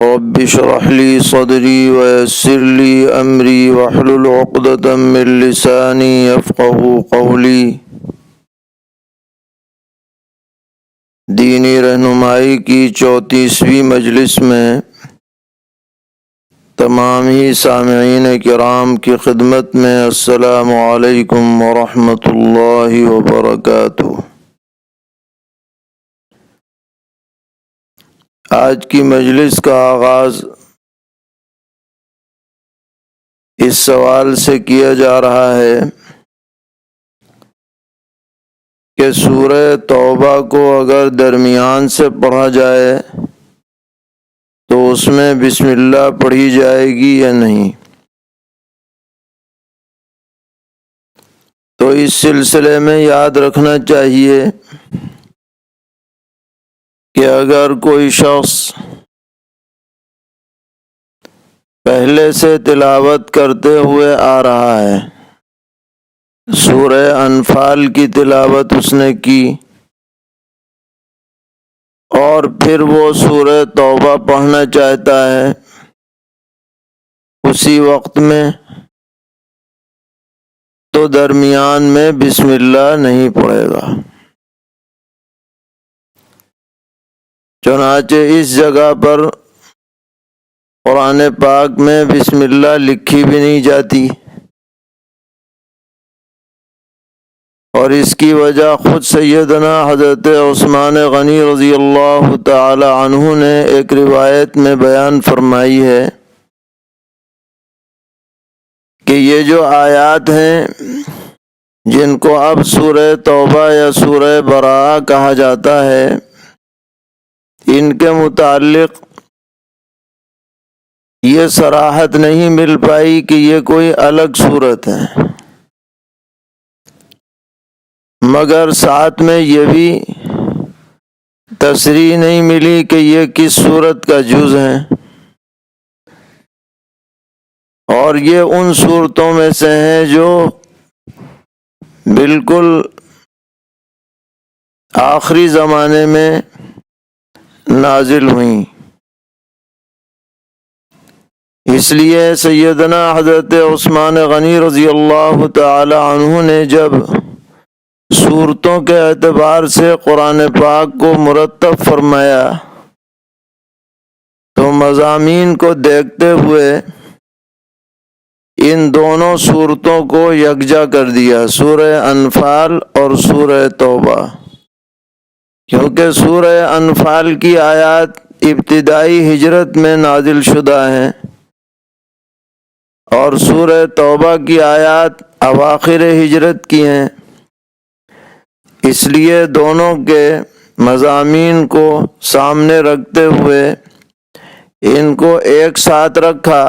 رب اشرح لي صدري ويسر لي أمري واحلل عقدة من لساني يفقهوا قولي۔ دینی رہنمائی کی 34ویں مجلس میں تمام ہی سامعین کرام کی خدمت میں السلام علیکم ورحمۃ اللہ وبرکاتہ۔ آج کی مجلس کا آغاز اس سوال سے کیا جا رہا ہے کہ سورہ توبہ کو اگر درمیان سے پڑھا جائے تو اس میں بسم اللہ پڑھی جائے گی یا نہیں۔ تو اس سلسلے میں یاد رکھنا چاہیے کہ اگر کوئی شخص پہلے سے تلاوت کرتے ہوئے آ رہا ہے، سورہ انفال کی تلاوت اس نے کی اور پھر وہ سورہ توبہ پڑھنا چاہتا ہے اسی وقت میں، تو درمیان میں بسم اللہ نہیں پڑھے گا۔ چنانچہ اس جگہ پر قرآن پاک میں بسم اللہ لکھی بھی نہیں جاتی، اور اس کی وجہ خود سیدنا حضرت عثمان غنی رضی اللہ تعالی عنہ نے ایک روایت میں بیان فرمائی ہے کہ یہ جو آیات ہیں جن کو اب سورہ توبہ یا سورہ براءہ کہا جاتا ہے، ان کے متعلق یہ صراحت نہیں مل پائی کہ یہ کوئی الگ صورت ہے، مگر ساتھ میں یہ بھی تصریح نہیں ملی کہ یہ کس صورت کا جز ہے، اور یہ ان صورتوں میں سے ہیں جو بالکل آخری زمانے میں نازل ہوئیں۔ اس لیے سیدنا حضرت عثمان غنی رضی اللہ تعالی عنہ نے جب صورتوں کے اعتبار سے قرآن پاک کو مرتب فرمایا تو مضامین کو دیکھتے ہوئے ان دونوں صورتوں کو یکجا کر دیا، سورہ انفال اور سورہ توبہ، کیونکہ سورہ انفال کی آیات ابتدائی ہجرت میں نازل شدہ ہیں اور سورہ توبہ کی آیات اواخر ہجرت کی ہیں، اس لیے دونوں کے مضامین کو سامنے رکھتے ہوئے ان کو ایک ساتھ رکھا،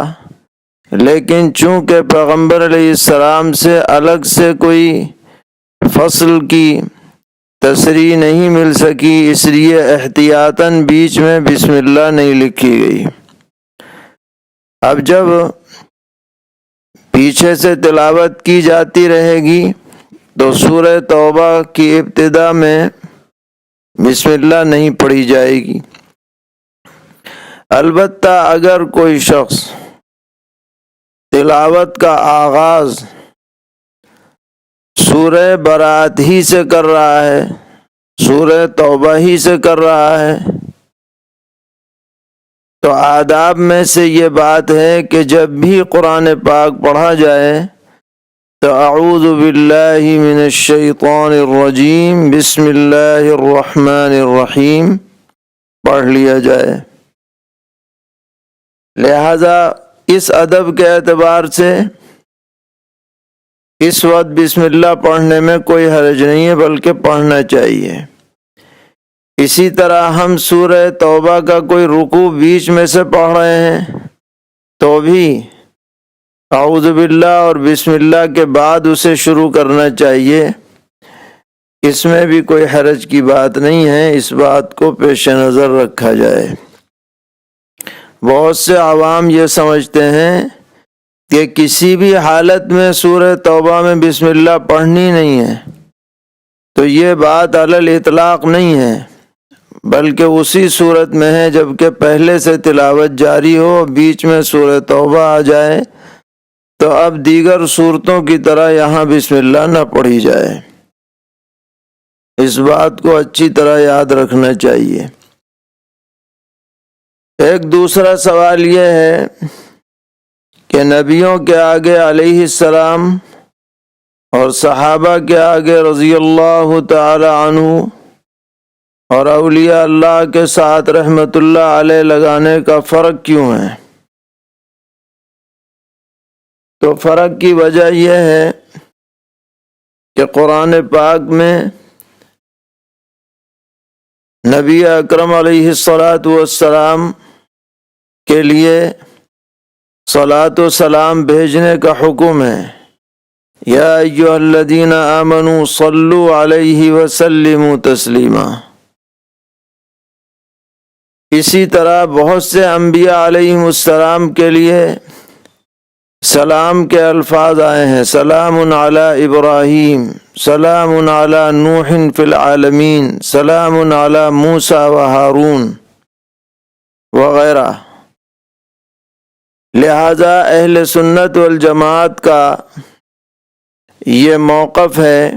لیکن چونکہ پیغمبر علیہ السلام سے الگ سے کوئی فصل کی تصریح نہیں مل سکی، اس لیے احتیاطاً بیچ میں بسم اللہ نہیں لکھی گئی۔ اب جب پیچھے سے تلاوت کی جاتی رہے گی تو سورہ توبہ کی ابتدا میں بسم اللہ نہیں پڑھی جائے گی۔ البتہ اگر کوئی شخص تلاوت کا آغاز سورہ برات ہی سے کر رہا ہے، سورہ توبہ ہی سے کر رہا ہے، تو آداب میں سے یہ بات ہے کہ جب بھی قرآن پاک پڑھا جائے تو اعوذ باللہ من الشیطان الرجیم بسم اللہ الرحمن الرحیم پڑھ لیا جائے۔ لہذا اس ادب کے اعتبار سے اس وقت بسم اللہ پڑھنے میں کوئی حرج نہیں ہے، بلکہ پڑھنا چاہیے۔ اسی طرح ہم سورہ توبہ کا کوئی رکوع بیچ میں سے پڑھ رہے ہیں تو بھی اعوذ باللہ اور بسم اللہ کے بعد اسے شروع کرنا چاہیے، اس میں بھی کوئی حرج کی بات نہیں ہے، اس بات کو پیش نظر رکھا جائے۔ بہت سے عوام یہ سمجھتے ہیں کہ کسی بھی حالت میں سورہ توبہ میں بسم اللہ پڑھنی نہیں ہے، تو یہ بات علی الاطلاق نہیں ہے، بلکہ اسی صورت میں ہے جبکہ پہلے سے تلاوت جاری ہو، بیچ میں سورہ توبہ آ جائے تو اب دیگر صورتوں کی طرح یہاں بسم اللہ نہ پڑھی جائے۔ اس بات کو اچھی طرح یاد رکھنا چاہیے۔ ایک دوسرا سوال یہ ہے کہ نبیوں کے آگے علیہ السلام اور صحابہ کے آگے رضی اللہ تعالی عنہ اور اولیاء اللہ کے ساتھ رحمت اللہ علیہ لگانے کا فرق کیوں ہے؟ تو فرق کی وجہ یہ ہے کہ قرآن پاک میں نبی اکرم علیہ الصلاۃ والسلام کے لیے صلاۃ و سلام بھیجنے کا حکم ہے۔ یا ایھا الذین آمنوا صلوا علیہ وسلموا تسلیما۔ اسی طرح بہت سے انبیاء علیہ السلام کے لیے سلام کے الفاظ آئے ہیں، سلام علی ابراہیم، سلام علی نوح فی العالمین، سلام علی موسیٰ و ہارون وغیرہ۔ لہذا اہل سنت والجماعت کا یہ موقف ہے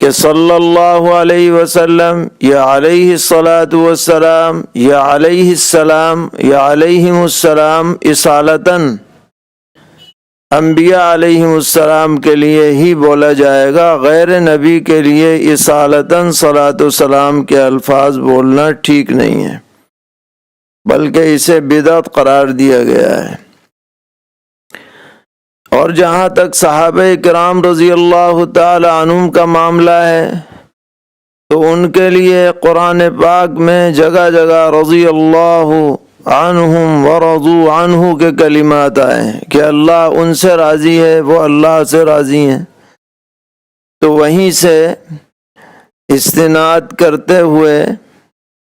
کہ صلی اللہ علیہ وسلم یا علیہ الصلاۃ والسلام یا علیہ السلام یا علیہم السلام اصالتاً انبیاء علیہم السلام کے لیے ہی بولا جائے گا، غیر نبی کے لیے اصالتاً صلاۃ و سلام کے الفاظ بولنا ٹھیک نہیں ہے، بلکہ اسے بدعت قرار دیا گیا ہے۔ اور جہاں تک صحابہ کرام رضی اللہ تعالی عنہم کا معاملہ ہے تو ان کے لیے قرآن پاک میں جگہ جگہ رضی اللہ عنہم ورضوا عنہ کے کلمات آئے ہیں کہ اللہ ان سے راضی ہے، وہ اللہ سے راضی ہیں۔ تو وہیں سے استناد کرتے ہوئے،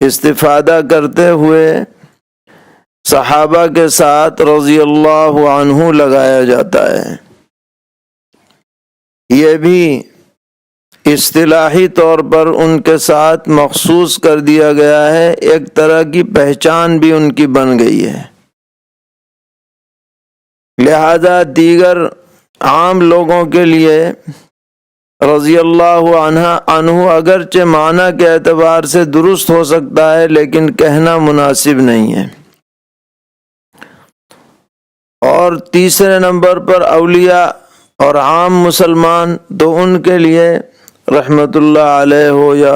استفادہ کرتے ہوئے صحابہ کے ساتھ رضی اللہ عنہ لگایا جاتا ہے۔ یہ بھی اصطلاحی طور پر ان کے ساتھ مخصوص کر دیا گیا ہے، ایک طرح کی پہچان بھی ان کی بن گئی ہے۔ لہذا دیگر عام لوگوں کے لیے رضی اللہ عنہ اگرچہ معنی کے اعتبار سے درست ہو سکتا ہے لیکن کہنا مناسب نہیں ہے۔ اور تیسرے نمبر پر اولیاء اور عام مسلمان تو ان کے لیے رحمت اللہ علیہ ہو یا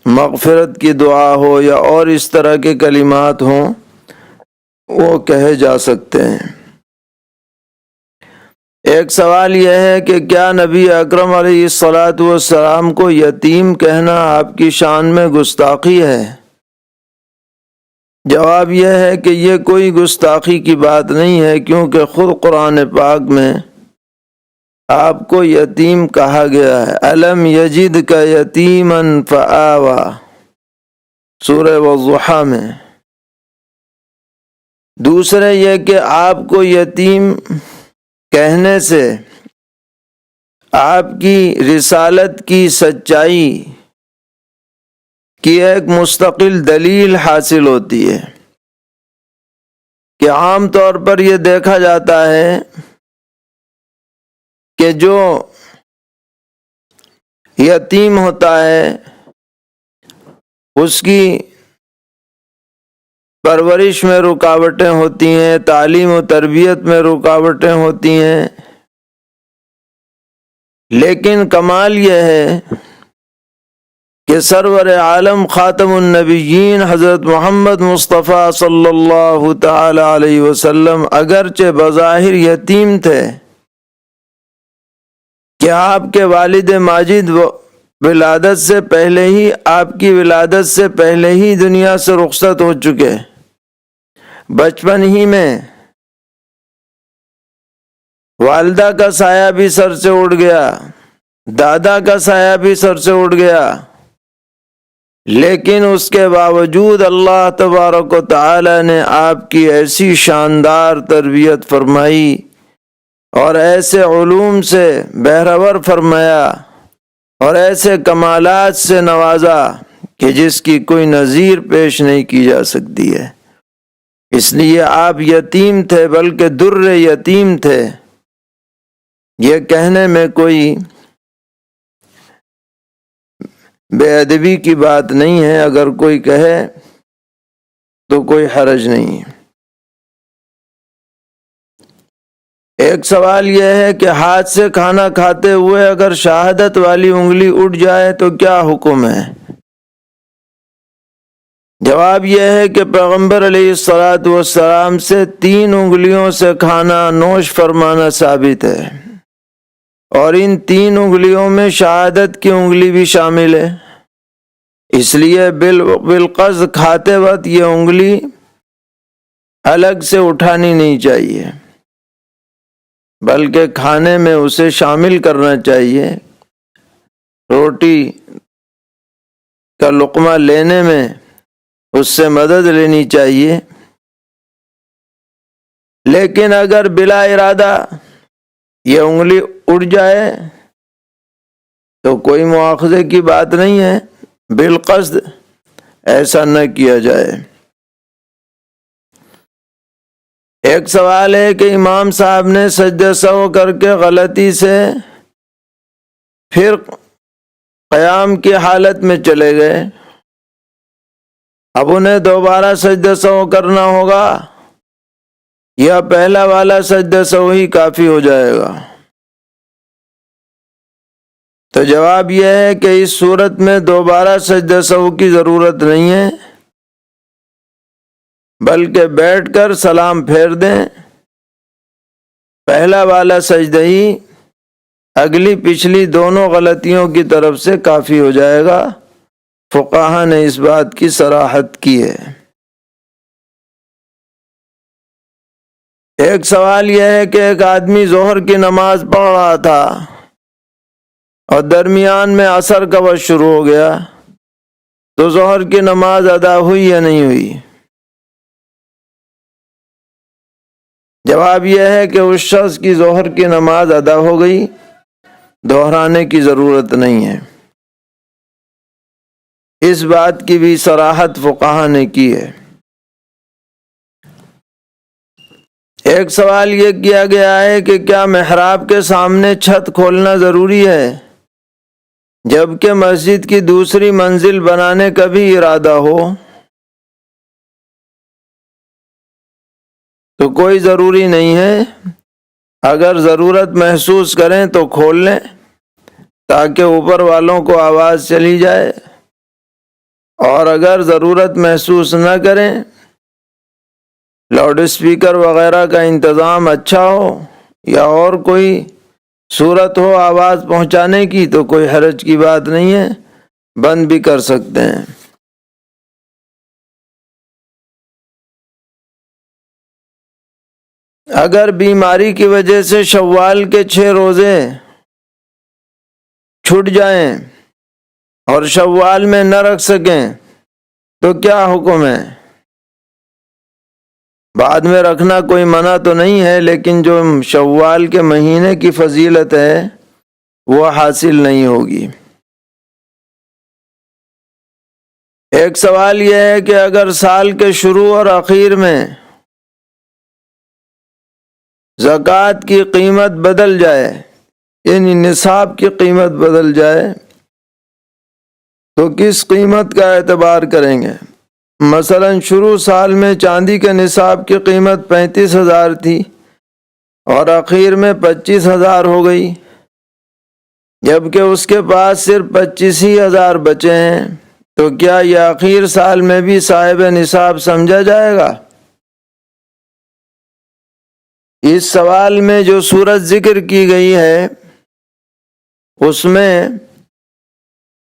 مغفرت کی دعا ہو یا اور اس طرح کے کلمات ہوں وہ کہے جا سکتے ہیں۔ ایک سوال یہ ہے کہ کیا نبی اکرم علیہ الصلاۃ والسلام کو یتیم کہنا آپ کی شان میں گستاخی ہے؟ جواب یہ ہے کہ یہ کوئی گستاخی کی بات نہیں ہے، کیونکہ خود قرآن پاک میں آپ کو یتیم کہا گیا ہے۔ الم یجدک یتیما فآوی، سورہ والضحیٰ میں۔ دوسرے یہ کہ آپ کو یتیم کہنے سے آپ کی رسالت کی سچائی کی ایک مستقل دلیل حاصل ہوتی ہے کہ عام طور پر یہ دیکھا جاتا ہے کہ جو یتیم ہوتا ہے اس کی پرورش میں رکاوٹیں ہوتی ہیں، تعلیم و تربیت میں رکاوٹیں ہوتی ہیں، لیکن کمال یہ ہے کہ سرور عالم خاتم النبیین حضرت محمد مصطفیٰ صلی اللہ تعالی علیہ وسلم اگرچہ بظاہر یتیم تھے کہ آپ کے والد ماجد ولادت سے پہلے ہی، آپ کی ولادت سے پہلے ہی دنیا سے رخصت ہو چکے، بچپن ہی میں والدہ کا سایہ بھی سر سے اڑ گیا، دادا کا سایہ بھی سر سے اڑ گیا، لیکن اس کے باوجود اللہ تبارک و تعالی نے آپ کی ایسی شاندار تربیت فرمائی اور ایسے علوم سے بہرور فرمایا اور ایسے کمالات سے نوازا کہ جس کی کوئی نظیر پیش نہیں کی جا سکتی ہے۔ اس لیے آپ یتیم تھے، بلکہ در یتیم تھے۔ یہ کہنے میں کوئی بے ادبی کی بات نہیں ہے، اگر کوئی کہے تو کوئی حرج نہیں ہے۔ ایک سوال یہ ہے کہ ہاتھ سے کھانا کھاتے ہوئے اگر شہادت والی انگلی اٹھ جائے تو کیا حکم ہے؟ جواب یہ ہے کہ پیغمبر علیہ الصلوۃ والسلام سے 3 انگلیوں سے کھانا نوش فرمانا ثابت ہے، اور ان 3 انگلیوں میں شہادت کی انگلی بھی شامل ہے۔ اس لیے بالقصد کھاتے وقت یہ انگلی الگ سے اٹھانی نہیں چاہیے، بلکہ کھانے میں اسے شامل کرنا چاہیے۔ روٹی کا لقمہ لینے میں اس سے مدد لینی چاہیے، لیکن اگر بلا ارادہ یہ انگلی اٹھ جائے تو کوئی مواخذے کی بات نہیں ہے، بالقصد ایسا نہ کیا جائے۔ ایک سوال ہے کہ امام صاحب نے سجدہ سہو کر کے غلطی سے پھر قیام کی حالت میں چلے گئے، اب انہیں دوبارہ سجدہ سہو کرنا ہوگا یا پہلا والا سجدہ سہو ہی کافی ہو جائے گا؟ تو جواب یہ ہے کہ اس صورت میں دوبارہ سجدہ سہو کی ضرورت نہیں ہے، بلکہ بیٹھ کر سلام پھیر دیں۔ پہلا والا سجدہ ہی اگلی پچھلی دونوں غلطیوں کی طرف سے کافی ہو جائے گا۔ فقہا نے اس بات کی صراحت کی ہے۔ ایک سوال یہ ہے کہ ایک آدمی ظہر کی نماز پڑھ رہا تھا اور درمیان میں عصر کا وقت شروع ہو گیا، تو ظہر کی نماز ادا ہوئی یا نہیں ہوئی؟ جواب یہ ہے کہ اس شخص کی ظہر کی نماز ادا ہو گئی، دہرانے کی ضرورت نہیں ہے۔ اس بات کی بھی صراحت فقہا نے کی ہے۔ ایک سوال یہ کیا گیا ہے کہ کیا محراب کے سامنے چھت کھولنا ضروری ہے جبکہ مسجد کی دوسری منزل بنانے کا بھی ارادہ ہو؟ تو کوئی ضروری نہیں ہے، اگر ضرورت محسوس کریں تو کھول لیں تاکہ اوپر والوں کو آواز چلی جائے، اور اگر ضرورت محسوس نہ کریں، لاؤڈ اسپیکر وغیرہ کا انتظام اچھا ہو یا اور کوئی صورت ہو آواز پہنچانے کی، تو کوئی حرج کی بات نہیں ہے، بند بھی کر سکتے ہیں۔ اگر بیماری کی وجہ سے شوال کے 6 روزے چھوٹ جائیں اور شوال میں نہ رکھ سکیں تو کیا حکم ہے؟ بعد میں رکھنا کوئی منع تو نہیں ہے، لیکن جو شوال کے مہینے کی فضیلت ہے وہ حاصل نہیں ہوگی۔ ایک سوال یہ ہے کہ اگر سال کے شروع اور اخیر میں زکوٰۃ کی قیمت بدل جائے، یعنی نصاب کی قیمت بدل جائے، تو کس قیمت کا اعتبار کریں گے؟ مثلا شروع سال میں چاندی کے نصاب کی قیمت 35,000 تھی اور اخیر میں 25,000 ہو گئی، جبکہ اس کے پاس صرف 25,000 بچے ہیں، تو کیا یہ اخیر سال میں بھی صاحب نصاب سمجھا جائے گا؟ اس سوال میں جو صورت ذکر کی گئی ہے اس میں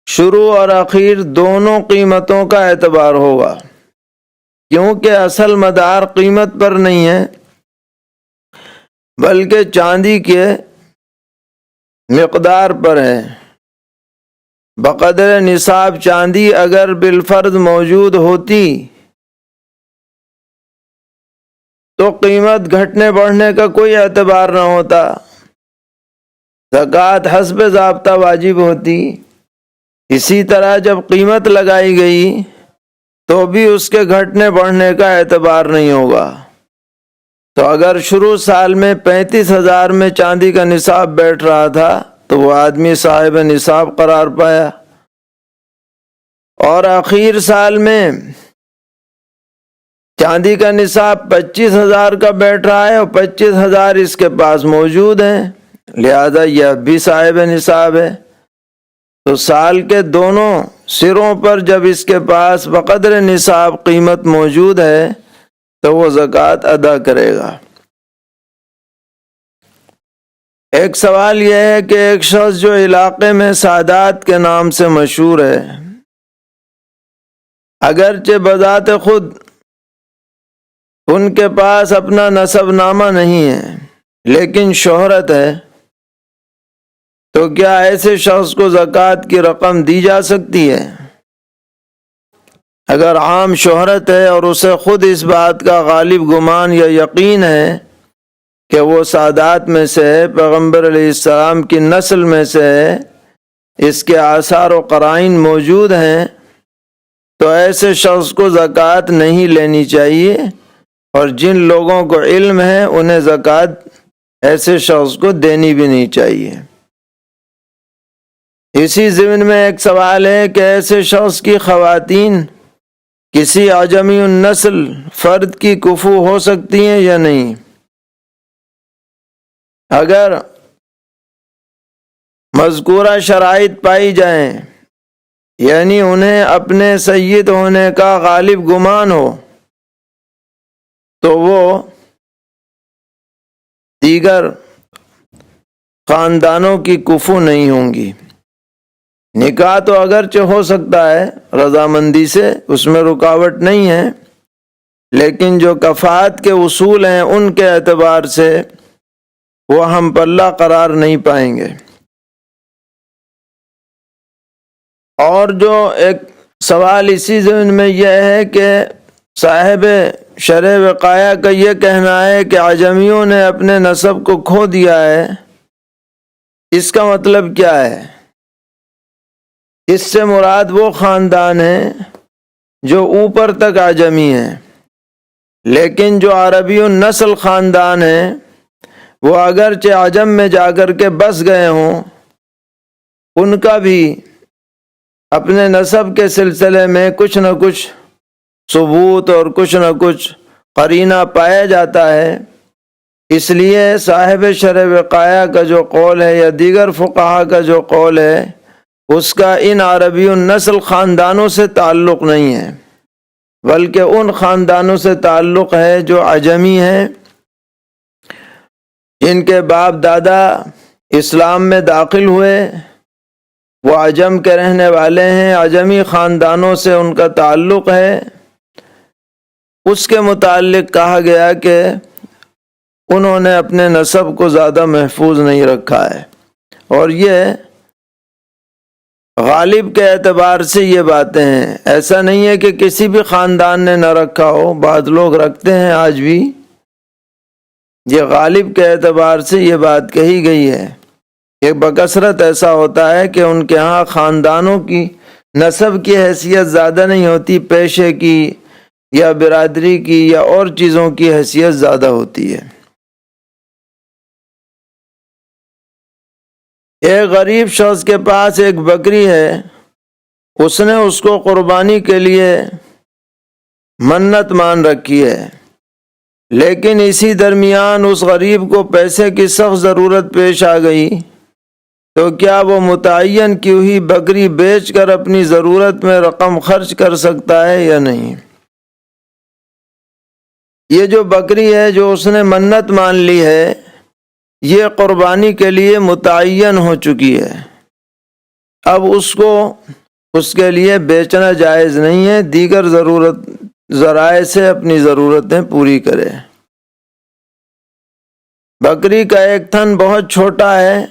شروع اور اخیر دونوں قیمتوں کا اعتبار ہوگا، کیونکہ اصل مدار قیمت پر نہیں ہے بلکہ چاندی کے مقدار پر ہے۔ بقدر نصاب چاندی اگر بالفرض موجود ہوتی تو قیمت گھٹنے بڑھنے کا کوئی اعتبار نہ ہوتا، زکوٰۃ حسب ضابطہ واجب ہوتی، اسی طرح جب قیمت لگائی گئی تو بھی اس کے گھٹنے بڑھنے کا اعتبار نہیں ہوگا۔ تو اگر شروع سال میں 35,000 میں چاندی کا نصاب بیٹھ رہا تھا تو وہ آدمی صاحب نصاب قرار پایا، اور آخر سال میں چاندی کا نصاب 25,000 کا بیٹھ رہا ہے اور 25,000 اس کے پاس موجود ہیں، لہذا یہ بھی صاحب نصاب ہے۔ تو سال کے دونوں سروں پر جب اس کے پاس بقدر نصاب قیمت موجود ہے تو وہ زکوٰۃ ادا کرے گا۔ ایک سوال یہ ہے کہ ایک شخص جو علاقے میں سادات کے نام سے مشہور ہے، اگرچہ بذات خود ان کے پاس اپنا نسب نامہ نہیں ہے لیکن شہرت ہے، تو کیا ایسے شخص کو زکوٰۃ کی رقم دی جا سکتی ہے؟ اگر عام شہرت ہے اور اسے خود اس بات کا غالب گمان یا یقین ہے کہ وہ سادات میں سے ہے، پیغمبر علیہ السلام کی نسل میں سے ہے، اس کے آثار و قرائن موجود ہیں، تو ایسے شخص کو زکوٰۃ نہیں لینی چاہیے، اور جن لوگوں کو علم ہے انہیں زکوٰۃ ایسے شخص کو دینی بھی نہیں چاہیے۔ اسی ضمن میں ایک سوال ہے کہ ایسے شخص کی خواتین کسی عجمی النسل فرد کی کفو ہو سکتی ہیں یا نہیں؟ اگر مذکورہ شرائط پائی جائیں، یعنی انہیں اپنے سید ہونے کا غالب گمان ہو، تو وہ دیگر خاندانوں کی کفو نہیں ہوں گی۔ نکاح تو اگرچہ ہو سکتا ہے رضامندی سے، اس میں رکاوٹ نہیں ہے، لیکن جو کفاءت کے اصول ہیں ان کے اعتبار سے وہ ہم پلہ قرار نہیں پائیں گے۔ اور جو ایک سوال اسی ضمن میں یہ ہے کہ صاحب شرع وقایہ کا یہ کہنا ہے کہ عجمیوں نے اپنے نسب کو کھو دیا ہے، اس کا مطلب کیا ہے؟ اس سے مراد وہ خاندان ہیں جو اوپر تک عجمی ہیں، لیکن جو عربی النسل خاندان ہیں وہ اگرچہ عجم میں جا کر کے بس گئے ہوں، ان کا بھی اپنے نسب کے سلسلے میں کچھ نہ کچھ ثبوت اور کچھ نہ کچھ قرینہ پایا جاتا ہے۔ اس لیے صاحب شرع وقایہ کا جو قول ہے یا دیگر فقہا کا جو قول ہے، اس کا ان عربی النسل خاندانوں سے تعلق نہیں ہے، بلکہ ان خاندانوں سے تعلق ہے جو عجمی ہیں، جن کے باپ دادا اسلام میں داخل ہوئے، وہ عجم کے رہنے والے ہیں، عجمی خاندانوں سے ان کا تعلق ہے۔ اس کے متعلق کہا گیا کہ انہوں نے اپنے نسب کو زیادہ محفوظ نہیں رکھا ہے، اور یہ غالب کے اعتبار سے یہ باتیں ہیں، ایسا نہیں ہے کہ کسی بھی خاندان نے نہ رکھا ہو، بعض لوگ رکھتے ہیں آج بھی، یہ غالب کے اعتبار سے یہ بات کہی گئی ہے کہ بکثرت ایسا ہوتا ہے کہ ان کے ہاں خاندانوں کی نسب کی حیثیت زیادہ نہیں ہوتی، پیشے کی یا برادری کی یا اور چیزوں کی حیثیت زیادہ ہوتی ہے۔ ایک غریب شخص کے پاس ایک بکری ہے، اس نے اس کو قربانی کے لیے منت مان رکھی ہے، لیکن اسی درمیان اس غریب کو پیسے کی سخت ضرورت پیش آ گئی، تو کیا وہ متعین کی ہوئی بکری بیچ کر اپنی ضرورت میں رقم خرچ کر سکتا ہے یا نہیں؟ یہ جو بکری ہے جو اس نے منت مان لی ہے، یہ قربانی کے لیے متعین ہو چکی ہے، اب اس کو اس کے لیے بیچنا جائز نہیں ہے، دیگر ذرائع سے اپنی ضرورتیں پوری کرے۔ بکری کا ایک تھن بہت چھوٹا ہے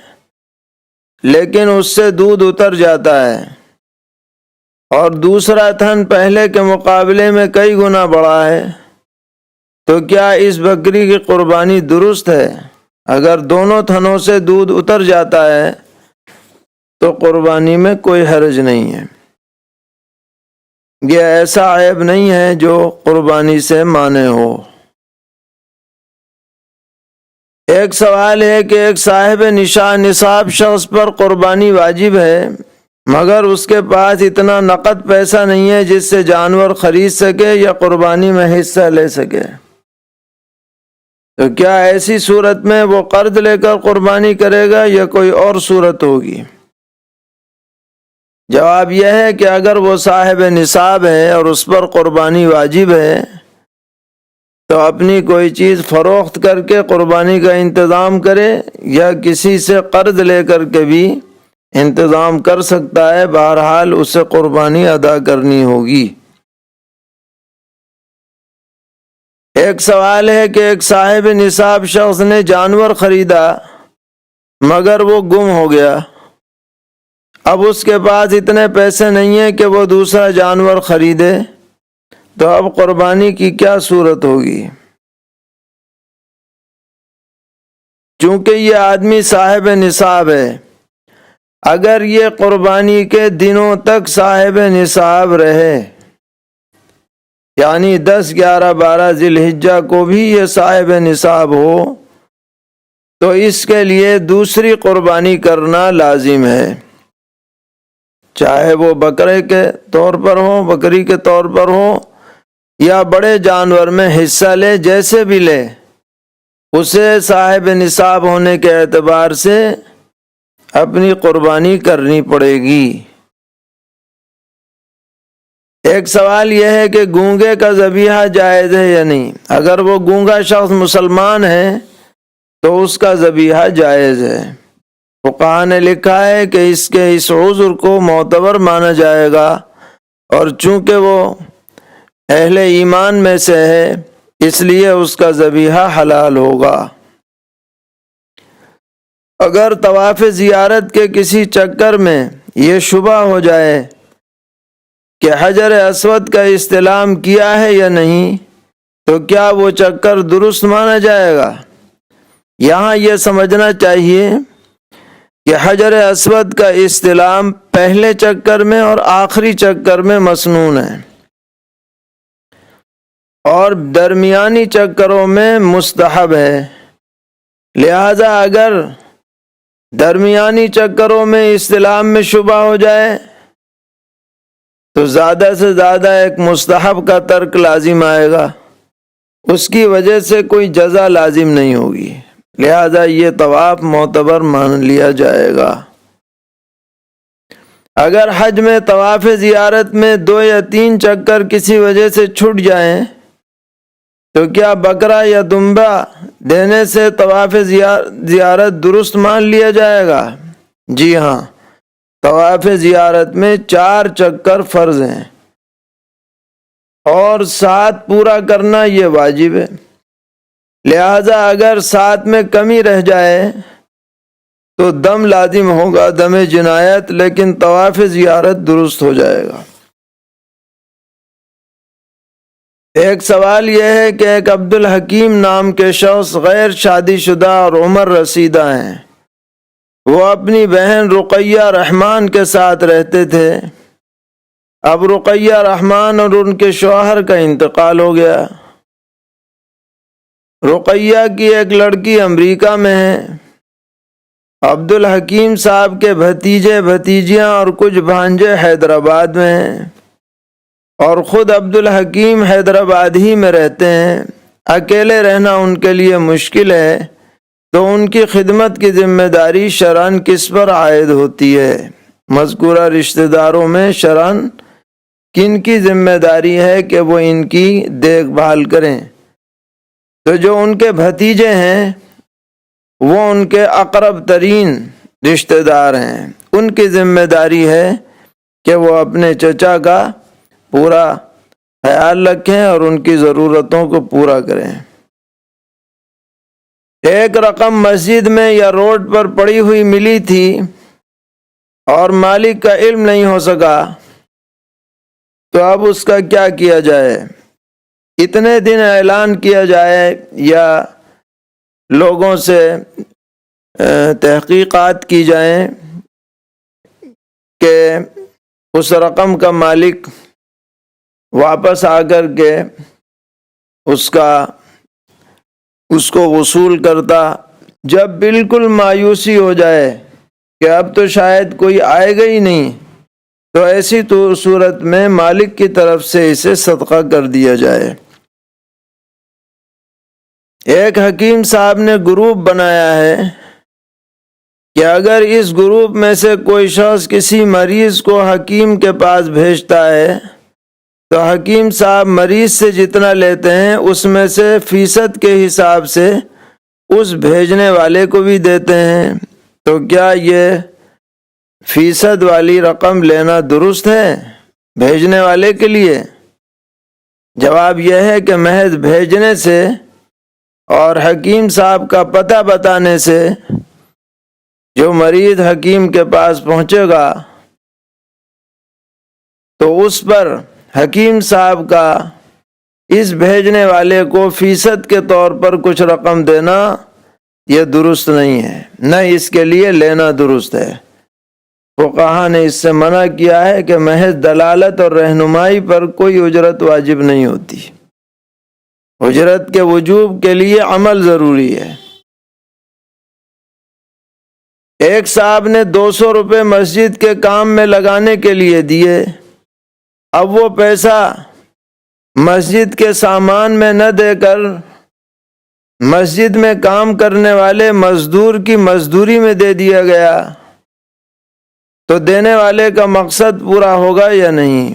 لیکن اس سے دودھ اتر جاتا ہے، اور دوسرا تھن پہلے کے مقابلے میں کئی گنا بڑا ہے، تو کیا اس بکری کی قربانی درست ہے؟ اگر دونوں تھنوں سے دودھ اتر جاتا ہے تو قربانی میں کوئی حرج نہیں ہے۔ یہ ایسا عیب نہیں ہے جو قربانی سے مانع ہو۔ ایک سوال ہے کہ ایک صاحب نصاب شخص پر قربانی واجب ہے، مگر اس کے پاس اتنا نقد پیسہ نہیں ہے جس سے جانور خرید سکے یا قربانی میں حصہ لے سکے، تو کیا ایسی صورت میں وہ قرض لے کر قربانی کرے گا یا کوئی اور صورت ہوگی؟ جواب یہ ہے کہ اگر وہ صاحب نصاب ہے اور اس پر قربانی واجب ہے تو اپنی کوئی چیز فروخت کر کے قربانی کا انتظام کرے یا کسی سے قرض لے کر کے بھی انتظام کر سکتا ہے، بہرحال اسے قربانی ادا کرنی ہوگی۔ ایک سوال ہے کہ ایک صاحب نصاب شخص نے جانور خریدا مگر وہ گم ہو گیا، اب اس کے پاس اتنے پیسے نہیں ہیں کہ وہ دوسرا جانور خریدے، تو اب قربانی کی کیا صورت ہوگی؟ چونکہ یہ آدمی صاحب نصاب ہے، اگر یہ قربانی کے دنوں تک صاحب نصاب رہے، یعنی 10، 11، 12 ذی الحجہ کو بھی یہ صاحب نصاب ہو، تو اس کے لیے دوسری قربانی کرنا لازم ہے، چاہے وہ بکرے کے طور پر ہو، بکری کے طور پر ہو، یا بڑے جانور میں حصہ لے، جیسے بھی لے اسے صاحب نصاب ہونے کے اعتبار سے اپنی قربانی کرنی پڑے گی۔ ایک سوال یہ ہے کہ گونگے کا ذبیحہ جائز ہے یا نہیں؟ اگر وہ گونگا شخص مسلمان ہے تو اس کا ذبیحہ جائز ہے۔ فقہاء نے لکھا ہے کہ اس کے اس عذر کو معتبر مانا جائے گا، اور چونکہ وہ اہل ایمان میں سے ہے اس لیے اس کا ذبیحہ حلال ہوگا۔ اگر طواف زیارت کے کسی چکر میں یہ شبہ ہو جائے کہ حجر اسود کا استلام کیا ہے یا نہیں، تو کیا وہ چکر درست مانا جائے گا؟ یہاں یہ سمجھنا چاہیے کہ حجر اسود کا استلام پہلے چکر میں اور آخری چکر میں مسنون ہے، اور درمیانی چکروں میں مستحب ہے۔ لہذا اگر درمیانی چکروں میں استلام میں شبہ ہو جائے تو زیادہ سے زیادہ ایک مستحب کا ترک لازم آئے گا، اس کی وجہ سے کوئی جزا لازم نہیں ہوگی، لہذا یہ طواف معتبر مان لیا جائے گا۔ اگر حج میں طواف زیارت میں 2 یا 3 چکر کسی وجہ سے چھوٹ جائیں تو کیا بکرا یا دمبا دینے سے طواف زیارت درست مان لیا جائے گا؟ جی ہاں، طواف زیارت میں 4 چکر فرض ہیں اور 7 پورا کرنا یہ واجب ہے، لہذا اگر 7 میں کمی رہ جائے تو دم لازم ہوگا، دم جنایت، لیکن طواف زیارت درست ہو جائے گا۔ ایک سوال یہ ہے کہ ایک عبدالحکیم نام کے شخص غیر شادی شدہ اور عمر رسیدہ ہیں، وہ اپنی بہن رقیہ رحمان کے ساتھ رہتے تھے، اب رقیہ رحمان اور ان کے شوہر کا انتقال ہو گیا۔ رقیہ کی ایک لڑکی امریکہ میں ہے، عبدالحکیم صاحب کے بھتیجے بھتیجیاں اور کچھ بھانجے حیدرآباد میں ہیں، اور خود عبدالحکیم حیدرآباد ہی میں رہتے ہیں، اکیلے رہنا ان کے لیے مشکل ہے، تو ان کی خدمت کی ذمہ داری شرعاً کس پر عائد ہوتی ہے؟ مذکورہ رشتہ داروں میں شرعاً کن کی ذمہ داری ہے کہ وہ ان کی دیکھ بھال کریں؟ تو جو ان کے بھتیجے ہیں وہ ان کے اقرب ترین رشتہ دار ہیں، ان کی ذمہ داری ہے کہ وہ اپنے چچا کا پورا خیال رکھیں اور ان کی ضرورتوں کو پورا کریں۔ ایک رقم مسجد میں یا روڈ پر پڑی ہوئی ملی تھی اور مالک کا علم نہیں ہو سکا، تو اب اس کا کیا کیا جائے؟ اتنے دن اعلان کیا جائے یا لوگوں سے تحقیقات کی جائیں کہ اس رقم کا مالک واپس آ کر کے اس کو وصول کرتا۔ جب بالکل مایوسی ہو جائے کہ اب تو شاید کوئی آئے گا ہی نہیں، تو ایسی صورت میں مالک کی طرف سے اسے صدقہ کر دیا جائے۔ ایک حکیم صاحب نے گروپ بنایا ہے کہ اگر اس گروپ میں سے کوئی شخص کسی مریض کو حکیم کے پاس بھیجتا ہے تو حکیم صاحب مریض سے جتنا لیتے ہیں اس میں سے فیصد کے حساب سے اس بھیجنے والے کو بھی دیتے ہیں۔ تو کیا یہ فیصد والی رقم لینا درست ہے بھیجنے والے کے لیے؟ جواب یہ ہے کہ محض بھیجنے سے اور حکیم صاحب کا پتہ بتانے سے جو مریض حکیم کے پاس پہنچے گا تو اس پر حکیم صاحب کا اس بھیجنے والے کو فیصد کے طور پر کچھ رقم دینا یہ درست نہیں ہے، نہ اس کے لیے لینا درست ہے۔ فقہا نے اس سے منع کیا ہے کہ محض دلالت اور رہنمائی پر کوئی اجرت واجب نہیں ہوتی، اجرت کے وجوب کے لیے عمل ضروری ہے۔ ایک صاحب نے 200 روپے مسجد کے کام میں لگانے کے لیے دیے، اب وہ پیسہ مسجد کے سامان میں نہ دے کر مسجد میں کام کرنے والے مزدور کی مزدوری میں دے دیا گیا، تو دینے والے کا مقصد پورا ہوگا یا نہیں؟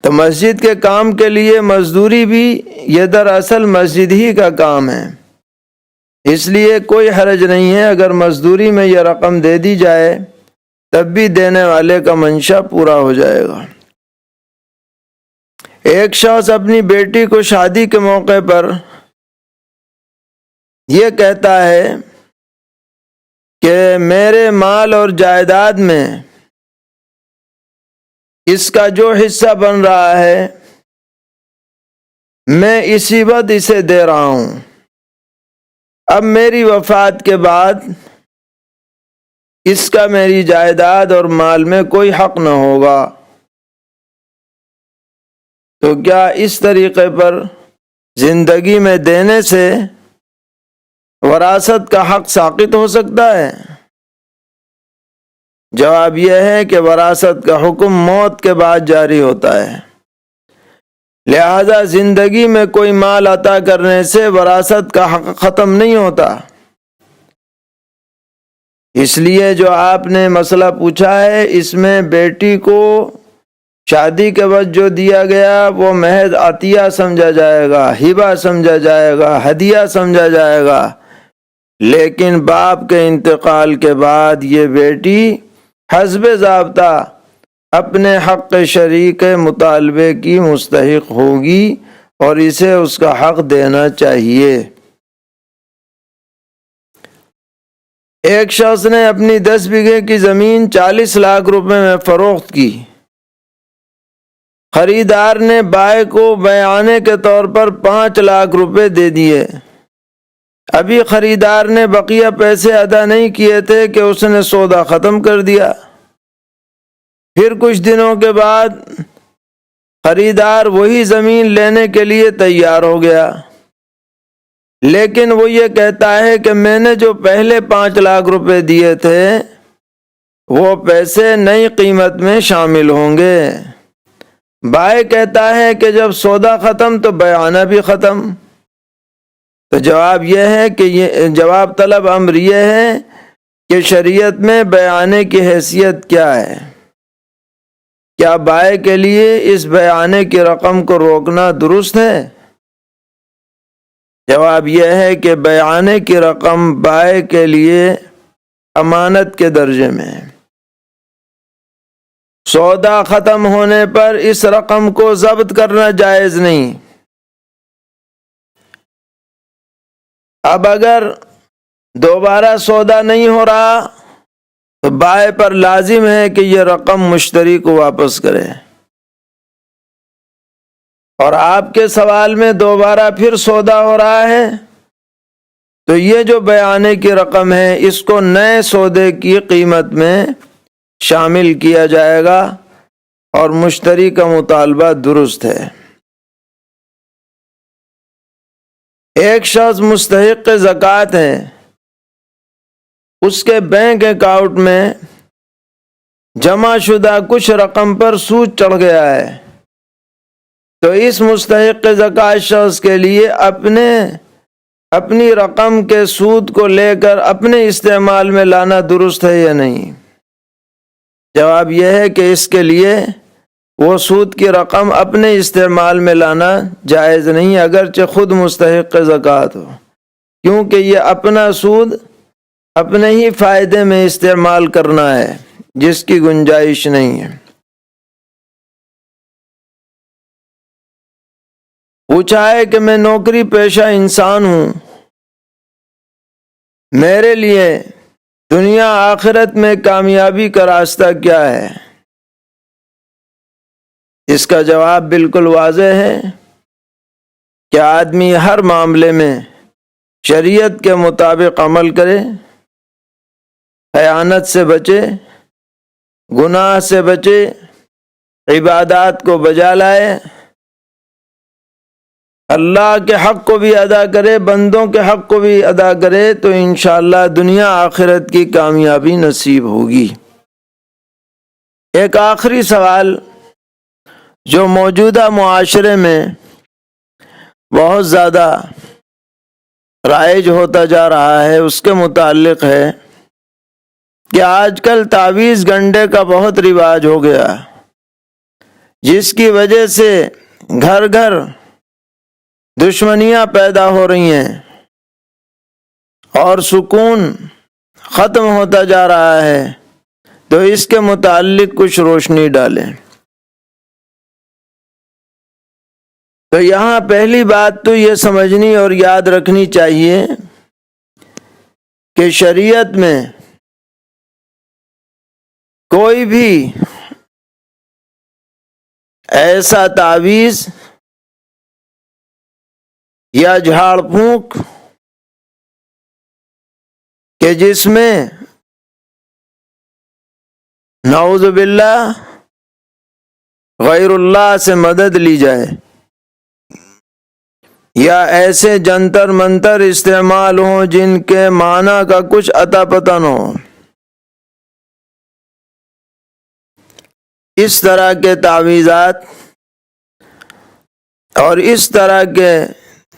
تو مسجد کے کام کے لیے مزدوری بھی یہ دراصل مسجد ہی کا کام ہے، اس لیے کوئی حرج نہیں ہے اگر مزدوری میں یہ رقم دے دی جائے، تب بھی دینے والے کا منشا پورا ہو جائے گا۔ ایک شخص اپنی بیٹی کو شادی کے موقع پر یہ کہتا ہے کہ میرے مال اور جائیداد میں اس کا جو حصہ بن رہا ہے میں اسی وقت اسے دے رہا ہوں، اب میری وفات کے بعد اس کا میری جائیداد اور مال میں کوئی حق نہ ہوگا۔ تو کیا اس طریقے پر زندگی میں دینے سے وراثت کا حق ساقط ہو سکتا ہے؟ جواب یہ ہے کہ وراثت کا حکم موت کے بعد جاری ہوتا ہے، لہذا زندگی میں کوئی مال عطا کرنے سے وراثت کا حق ختم نہیں ہوتا۔ اس لیے جو آپ نے مسئلہ پوچھا ہے اس میں بیٹی کو شادی کے وقت جو دیا گیا وہ محض عطیہ سمجھا جائے گا، ہبہ سمجھا جائے گا، ہدیہ سمجھا جائے گا، لیکن باپ کے انتقال کے بعد یہ بیٹی حسب ضابطہ اپنے حق شریک مطالبے کی مستحق ہوگی اور اسے اس کا حق دینا چاہیے۔ ایک شخص نے اپنی 10 بیگھے کی زمین 40 لاکھ روپے میں فروخت کی، خریدار نے بائع کو بیعانے کے طور پر 5 لاکھ روپے دے دیے، ابھی خریدار نے بقیہ پیسے ادا نہیں کیے تھے کہ اس نے سودا ختم کر دیا۔ پھر کچھ دنوں کے بعد خریدار وہی زمین لینے کے لیے تیار ہو گیا، لیکن وہ یہ کہتا ہے کہ میں نے جو پہلے 5 لاکھ روپے دیے تھے وہ پیسے نئی قیمت میں شامل ہوں گے۔ بائع کہتا ہے کہ جب سودا ختم تو بیعانہ بھی ختم۔ تو جواب یہ ہے کہ جواب طلب امر یہ ہے کہ شریعت میں بیعانے کی حیثیت کیا ہے؟ کیا بائع کے لیے اس بیعانے کی رقم کو روکنا درست ہے؟ جواب یہ ہے کہ بیعانے کی رقم بائع کے لیے امانت کے درجے میں ہے، سودا ختم ہونے پر اس رقم کو ضبط کرنا جائز نہیں۔ اب اگر دوبارہ سودا نہیں ہو رہا تو بائع پر لازم ہے کہ یہ رقم مشتری کو واپس کرے، اور آپ کے سوال میں دوبارہ پھر سودا ہو رہا ہے تو یہ جو بیعانے کی رقم ہے اس کو نئے سودے کی قیمت میں شامل کیا جائے گا اور مشتری کا مطالبہ درست ہے۔ ایک شخص مستحق زکوٰۃ ہے، اس کے بینک اکاؤنٹ میں جمع شدہ کچھ رقم پر سود چڑھ گیا ہے، تو اس مستحق زکوٰۃ شخص کے لیے اپنی رقم کے سود کو لے کر اپنے استعمال میں لانا درست ہے یا نہیں؟ جواب یہ ہے کہ اس کے لیے وہ سود کی رقم اپنے استعمال میں لانا جائز نہیں، اگرچہ خود مستحق زکوٰۃ ہو، کیونکہ یہ اپنا سود اپنے ہی فائدے میں استعمال کرنا ہے جس کی گنجائش نہیں ہے۔ پوچھا ہے کہ میں نوکری پیشہ انسان ہوں، میرے لیے دنیا آخرت میں کامیابی کا راستہ کیا ہے؟ اس کا جواب بالکل واضح ہے کہ آدمی ہر معاملے میں شریعت کے مطابق عمل کرے، خیانت سے بچے، گناہ سے بچے، عبادات کو بجا لائے، اللہ کے حق کو بھی ادا کرے، بندوں کے حق کو بھی ادا کرے، تو انشاءاللہ دنیا آخرت کی کامیابی نصیب ہوگی۔ ایک آخری سوال جو موجودہ معاشرے میں بہت زیادہ رائج ہوتا جا رہا ہے اس کے متعلق ہے کہ آج کل تعویذ گنڈے کا بہت رواج ہو گیا، جس کی وجہ سے گھر گھر دشمنیاں پیدا ہو رہی ہیں اور سکون ختم ہوتا جا رہا ہے، تو اس کے متعلق کچھ روشنی ڈالیں۔ تو یہاں پہلی بات تو یہ سمجھنی اور یاد رکھنی چاہیے کہ شریعت میں کوئی بھی ایسا تعویذ یا جھاڑ پھونک کہ جس میں نعوذ باللہ غیر اللہ سے مدد لی جائے، یا ایسے جنتر منتر استعمال ہوں جن کے معنی کا کچھ اتا پتہ نہ ہو، اس طرح کے تعویذات اور اس طرح کے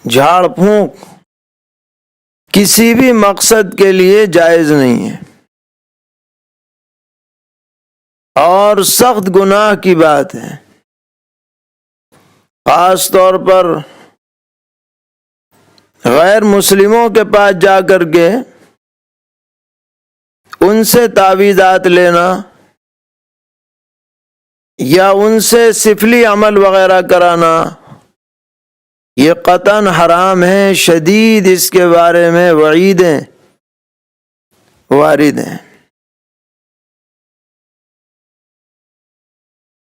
جھاڑ پھونک کسی بھی مقصد کے لیے جائز نہیں ہے، اور سخت گناہ کی بات ہے، خاص طور پر غیر مسلموں کے پاس جا کر کے ان سے تعویذات لینا یا ان سے سفلی عمل وغیرہ کرانا یہ قطعاً حرام ہے، شدید اس کے بارے میں وعیدیں وارد ہیں۔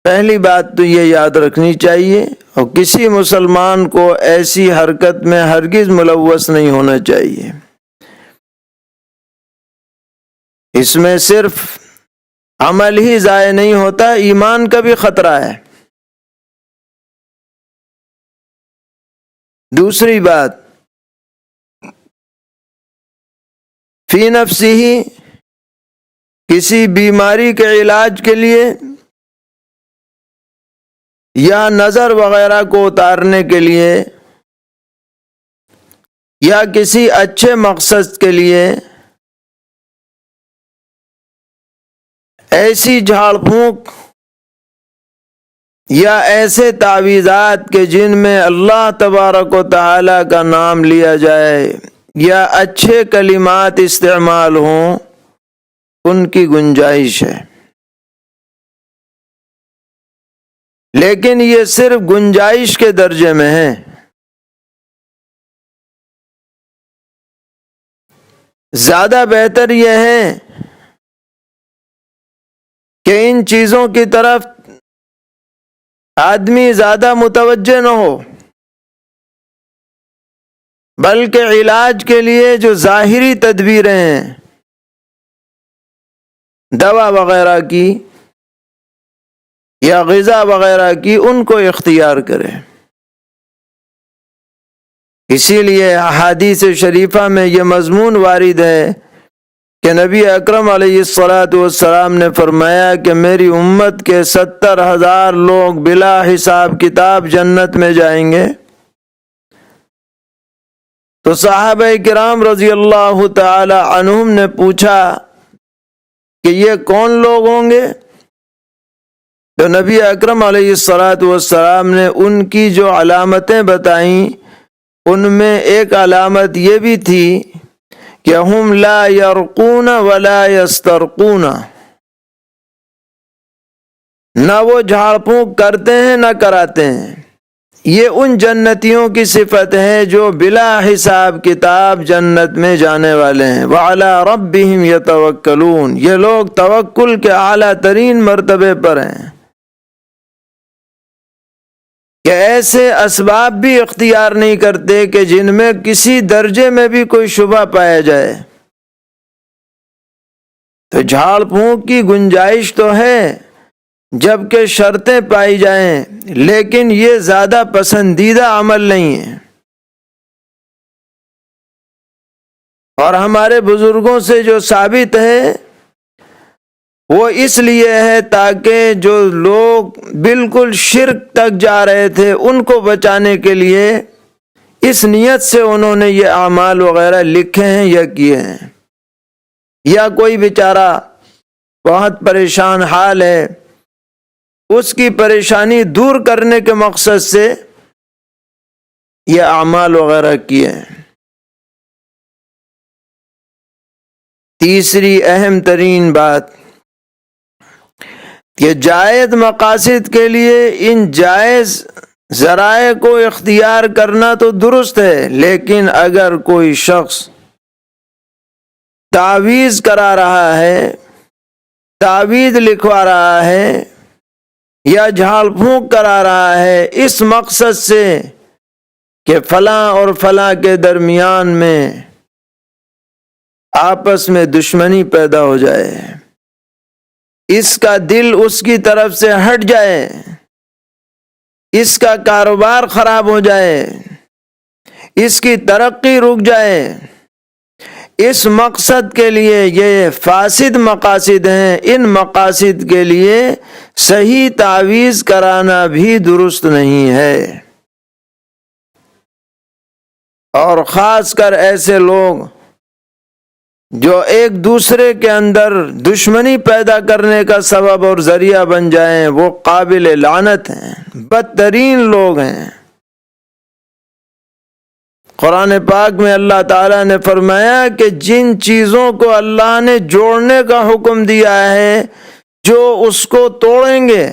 پہلی بات تو یہ یاد رکھنی چاہیے، اور کسی مسلمان کو ایسی حرکت میں ہرگز ملوث نہیں ہونا چاہیے۔ اس میں صرف عمل ہی ضائع نہیں ہوتا، ایمان کا بھی خطرہ ہے۔ دوسری بات، فی نفسی ہی کسی بیماری کے علاج کے لیے یا نظر وغیرہ کو اتارنے کے لیے یا کسی اچھے مقصد کے لیے ایسی جھاڑ پھونک یا ایسے تعویذات کے جن میں اللہ تبارک و تعالی کا نام لیا جائے یا اچھے کلمات استعمال ہوں، ان کی گنجائش ہے، لیکن یہ صرف گنجائش کے درجے میں ہے۔ زیادہ بہتر یہ ہے کہ ان چیزوں کی طرف آدمی زیادہ متوجہ نہ ہو، بلکہ علاج کے لیے جو ظاہری تدبیریں ہیں، دوا وغیرہ کی یا غذا وغیرہ کی، ان کو اختیار کرے۔ اسی لیے احادیث شریفہ میں یہ مضمون وارد ہے کہ نبی اکرم علیہ الصلاۃ والسلام نے فرمایا کہ میری امت کے 70,000 لوگ بلا حساب کتاب جنت میں جائیں گے۔ تو صحابہ کرام رضی اللہ تعالی عنہم نے پوچھا کہ یہ کون لوگ ہوں گے؟ تو نبی اکرم علیہ الصلاۃ والسلام نے ان کی جو علامتیں بتائیں، ان میں ایک علامت یہ بھی تھی کہ ہم لا یرقون ولا یسترقون، نہ وہ جھاڑ پھونک کرتے ہیں نہ کراتے ہیں۔ یہ ان جنتیوں کی صفت ہے جو بلا حساب کتاب جنت میں جانے والے ہیں۔ وعلی ربہم یتوکلون، یہ لوگ توکل کے اعلیٰ ترین مرتبے پر ہیں کہ ایسے اسباب بھی اختیار نہیں کرتے کہ جن میں کسی درجے میں بھی کوئی شبہ پایا جائے۔ تو جھاڑ پھونک کی گنجائش تو ہے جبکہ شرطیں پائی جائیں، لیکن یہ زیادہ پسندیدہ عمل نہیں ہے۔ اور ہمارے بزرگوں سے جو ثابت ہے وہ اس لیے ہے تاکہ جو لوگ بالکل شرک تک جا رہے تھے ان کو بچانے کے لیے اس نیت سے انہوں نے یہ اعمال وغیرہ لکھے ہیں یا کیے ہیں۔ یا کوئی بیچارہ بہت پریشان حال ہے، اس کی پریشانی دور کرنے کے مقصد سے یہ اعمال وغیرہ کیے ہیں۔ تیسری اہم ترین بات، کہ جائز مقاصد کے لیے ان جائز ذرائع کو اختیار کرنا تو درست ہے، لیکن اگر کوئی شخص تعویذ کرا رہا ہے، تعویذ لکھوا رہا ہے یا جھاڑ پھونک کرا رہا ہے اس مقصد سے کہ فلاں اور فلاں کے درمیان میں آپس میں دشمنی پیدا ہو جائے، اس کا دل اس کی طرف سے ہٹ جائے، اس کا کاروبار خراب ہو جائے، اس کی ترقی رک جائے، اس مقصد کے لیے یہ فاسد مقاصد ہیں۔ ان مقاصد کے لیے صحیح تعویذ کرانا بھی درست نہیں ہے۔ اور خاص کر ایسے لوگ جو ایک دوسرے کے اندر دشمنی پیدا کرنے کا سبب اور ذریعہ بن جائیں، وہ قابل لعنت ہیں، بدترین لوگ ہیں۔ قرآن پاک میں اللہ تعالیٰ نے فرمایا کہ جن چیزوں کو اللہ نے جوڑنے کا حکم دیا ہے، جو اس کو توڑیں گے،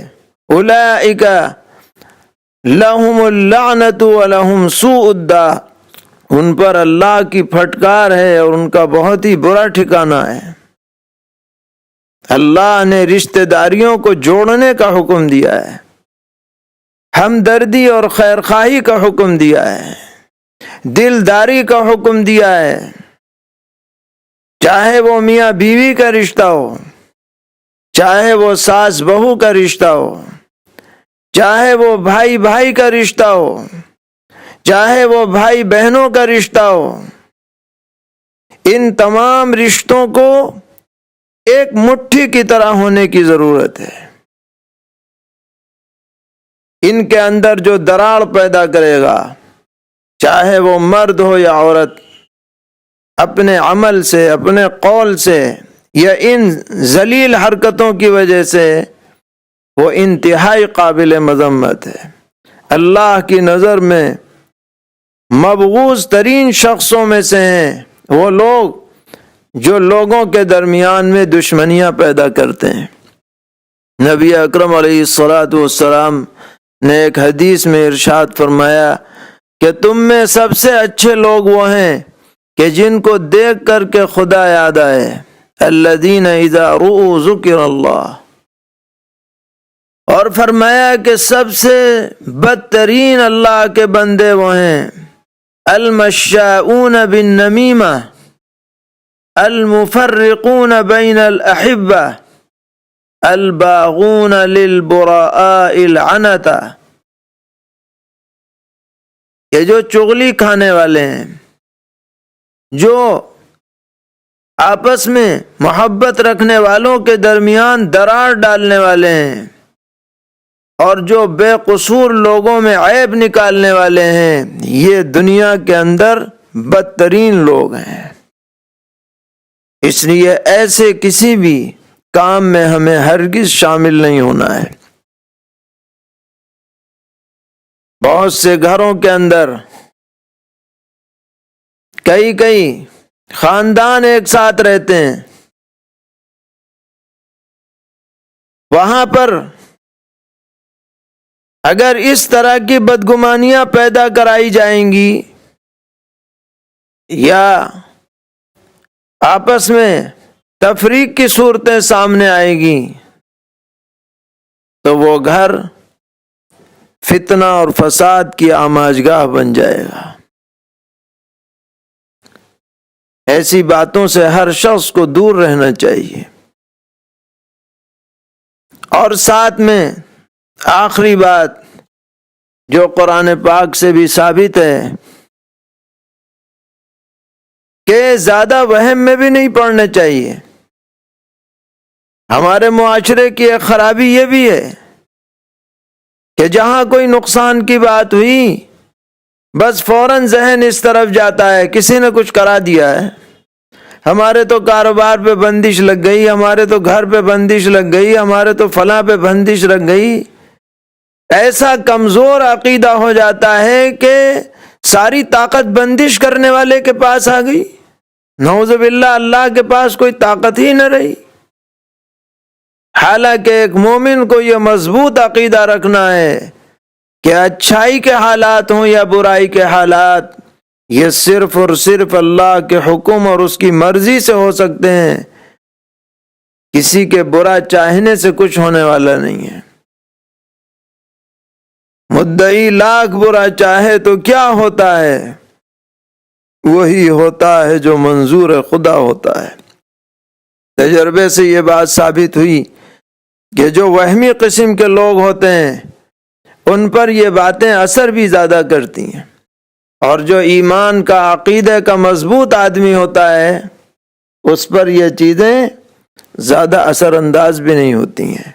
اولئک لہم اللعنۃ ولہم سوء الدار، ان پر اللہ کی پھٹکار ہے اور ان کا بہت ہی برا ٹھکانہ ہے۔ اللہ نے رشتہ داریوں کو جوڑنے کا حکم دیا ہے، ہمدردی اور خیرخواہی کا حکم دیا ہے، دلداری کا حکم دیا ہے، چاہے وہ میاں بیوی کا رشتہ ہو، چاہے وہ ساس بہو کا رشتہ ہو، چاہے وہ بھائی بھائی کا رشتہ ہو، چاہے وہ بھائی بہنوں کا رشتہ ہو، ان تمام رشتوں کو ایک مٹھی کی طرح ہونے کی ضرورت ہے۔ ان کے اندر جو دراڑ پیدا کرے گا، چاہے وہ مرد ہو یا عورت، اپنے عمل سے، اپنے قول سے یا ان ذلیل حرکتوں کی وجہ سے، وہ انتہائی قابل مذمت ہے۔ اللہ کی نظر میں مبغوض ترین شخصوں میں سے ہیں وہ لوگ جو لوگوں کے درمیان میں دشمنیاں پیدا کرتے ہیں۔ نبی اکرم علیہ الصلاۃ والسلام نے ایک حدیث میں ارشاد فرمایا کہ تم میں سب سے اچھے لوگ وہ ہیں کہ جن کو دیکھ کر کے خدا یاد آئے، الذین اذا رؤوا ذکر اللہ، اور فرمایا کہ سب سے بدترین اللہ کے بندے وہ ہیں المشاؤون بالنمیمہ المفرقون بین الاحبہ الباغون للبراء العنتا، یہ جو چغلی کھانے والے ہیں، جو آپس میں محبت رکھنے والوں کے درمیان درار ڈالنے والے ہیں، اور جو بے قصور لوگوں میں عیب نکالنے والے ہیں، یہ دنیا کے اندر بدترین لوگ ہیں۔ اس لیے ایسے کسی بھی کام میں ہمیں ہرگز شامل نہیں ہونا ہے۔ بہت سے گھروں کے اندر کئی خاندان ایک ساتھ رہتے ہیں، وہاں پر اگر اس طرح کی بدگمانیاں پیدا کرائی جائیں گی یا آپس میں تفریق کی صورتیں سامنے آئے گی تو وہ گھر فتنہ اور فساد کی آماجگاہ بن جائے گا۔ ایسی باتوں سے ہر شخص کو دور رہنا چاہیے۔ اور ساتھ میں آخری بات جو قرآن پاک سے بھی ثابت ہے کہ زیادہ وہم میں بھی نہیں پڑنا چاہیے۔ ہمارے معاشرے کی ایک خرابی یہ بھی ہے کہ جہاں کوئی نقصان کی بات ہوئی بس فوراً ذہن اس طرف جاتا ہے، کسی نے کچھ کرا دیا ہے، ہمارے تو کاروبار پہ بندش لگ گئی، ہمارے تو گھر پہ بندش لگ گئی، ہمارے تو فلاں پہ بندش لگ گئی۔ ایسا کمزور عقیدہ ہو جاتا ہے کہ ساری طاقت بندش کرنے والے کے پاس آ گئی، نعوذ باللہ، اللہ کے پاس کوئی طاقت ہی نہ رہی۔ حالانکہ ایک مومن کو یہ مضبوط عقیدہ رکھنا ہے کہ اچھائی کے حالات ہوں یا برائی کے حالات، یہ صرف اور صرف اللہ کے حکم اور اس کی مرضی سے ہو سکتے ہیں، کسی کے برا چاہنے سے کچھ ہونے والا نہیں ہے۔ مدعی لاکھ برا چاہے تو کیا ہوتا ہے؟ وہی ہوتا ہے جو منظور خدا ہوتا ہے۔ تجربے سے یہ بات ثابت ہوئی کہ جو وہمی قسم کے لوگ ہوتے ہیں ان پر یہ باتیں اثر بھی زیادہ کرتی ہیں، اور جو ایمان کا عقیدے کا مضبوط آدمی ہوتا ہے اس پر یہ چیزیں زیادہ اثر انداز بھی نہیں ہوتی ہیں۔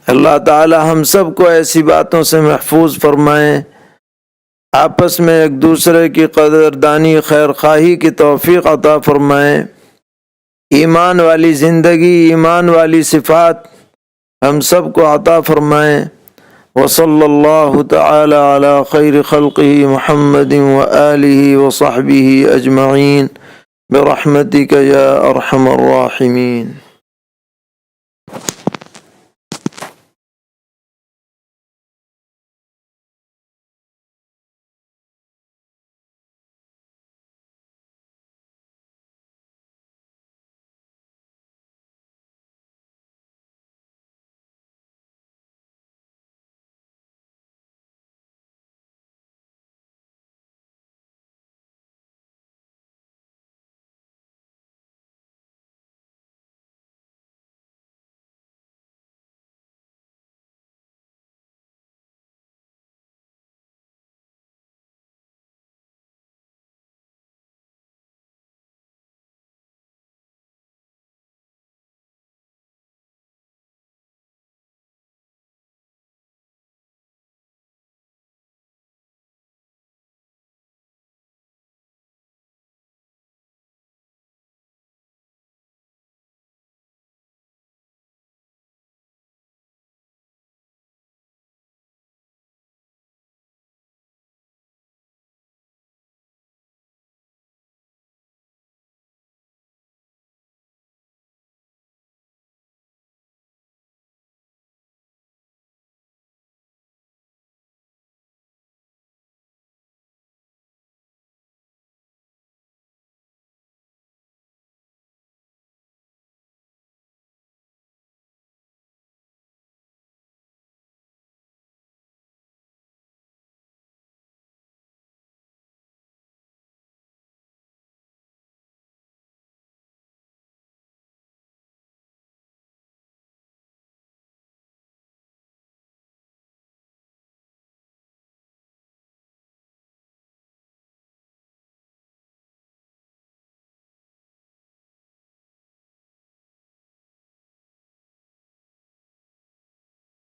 اللہ تعالی ہم سب کو ایسی باتوں سے محفوظ فرمائیں، آپس میں ایک دوسرے کی قدردانی خیر خواہی کی توفیق عطا فرمائیں، ایمان والی زندگی، ایمان والی صفات ہم سب کو عطا فرمائیں۔ وصلی اللہ تعالی علی خیر خلقہ محمد وآلہ وصحبہ اجمعین برحمتک یا ارحم الراحمین۔